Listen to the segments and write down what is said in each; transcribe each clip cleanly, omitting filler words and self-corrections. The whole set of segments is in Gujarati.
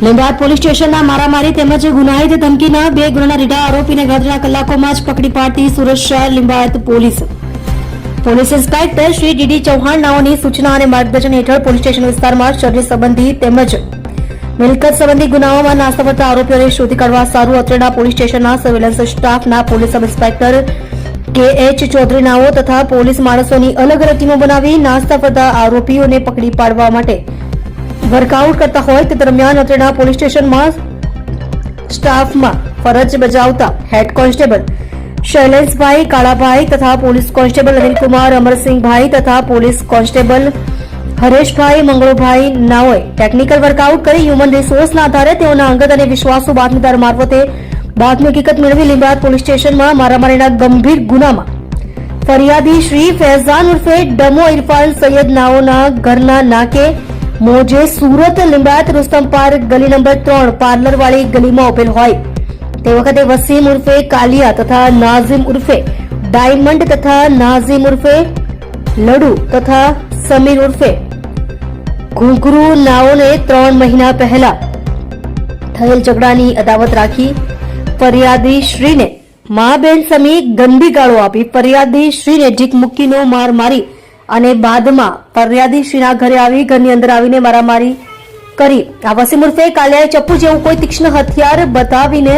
લીંબાયત પોલીસ સ્ટેશનના મારામારી તેમજ ગુનાહિત ધમકીના 2 ગુનાના રીઢા આરોપીને ગણતરીના કલાકોમાં જ પકડી પાડતી સુરત શહેર Limbayat police inspector Shri D ચૌહાણ નાઓની સૂચના અને માર્ગદર્શન હેઠળ પોલીસ સ્ટેશન વિસ્તારમાં શરીર સંબંધી તેમજ મિલકત સંબંધી ગુનાઓમાં નાસ્તા ફરતા આરોપીઓને શોધી કાઢવા સારું અત્રેના પોલીસ સ્ટેશનના સર્વેલન્સ સ્ટાફના પોલીસ સબ ઇન્સ્પેક્ટર કે.એચ. ચૌધરી નાઓ તથા પોલીસ માણસોની અલગ અલગ ટીમો બનાવી નાસ્તા ફરતા આરોપીઓને પકડી પાડવા માટે વર્કઆઉટ કરતા હોય તે દરમિયાન અત્રેના પોલીસ સ્ટેશનમાં સ્ટાફમાં ફરજ બજાવતા હેડ કોન્સ્ટેબલ શૈલેષભાઈ કાળાભાઈ તથા પોલીસ કોન્સ્ટેબલ અનિલકુમાર અમરસિંહભાઈ તથા પોલીસ કોન્સ્ટેબલ હરેશભાઈ મંગળભાઈ નાઓએ ટેકનિકલ વર્કઆઉટ કરી હ્યુમન રિસોર્સના આધારે તેઓના અંગત અને વિશ્વાસુ બાતમીદાર મારફતે બાતમી હકીકત મેળવી લીંબાયત પોલીસ સ્ટેશનમાં મારામારીના ગંભીર ગુનામાં ફરિયાદી શ્રી ફૈઝાન ઉર્ફે ડમો ઇરફાન સૈયદ નાઓના ઘરના નાકે મોજે સુરત લીંબાયત રુસ્તમ પાર્ક ગલી નંબર 3 પાર્લરવાળી ગલીમાં ઉભેલ હોય તે વખતે વસીમ ઉર્ફે કાલિયા તથા નાઝિમ ઉર્ફે ડાયમંડ તથા નાઝિમ ઉર્ફે લડુ તથા સમીર ઉર્ફે ઘૂઘરુ નાઓને 3 મહિના પહેલા થયેલ ઝઘડાની અદાવત રાખી ફરિયાદી શ્રીને મા બેન સમી ગંદી ગાળો આપી ફરિયાદી શ્રીને ઢીક મૂકીનો માર મારી અને બાદમાં ફરિયાદી શ્રીના ઘરે આવી ઘરની અંદર આવીને મારામારી કરી આ વસીમ ઉર્ફે કાલિયાએ ચપ્પુ જેવું કોઈ તીક્ષ્ણ હથિયાર બતાવીને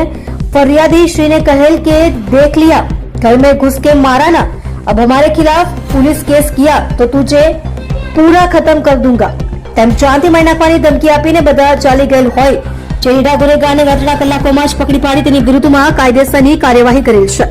फरियादी श्री ने कहेल के देख लिया घर में घुस के मारा ना अब हमारे खिलाफ पुलिस केस किया तो तुझे पूरा खत्म कर दूंगा तेम चांदी मारी नाखवानी धमकी आपीने બધા ચાલી ગયેલ હોય જે ઈડા ગુનેગારને ગણતરીના કલાકોમાં જ પકડી પાડી તેની વિરુદ્ધમાં કાયદેસરની કાર્યવાહી કરેલ છે।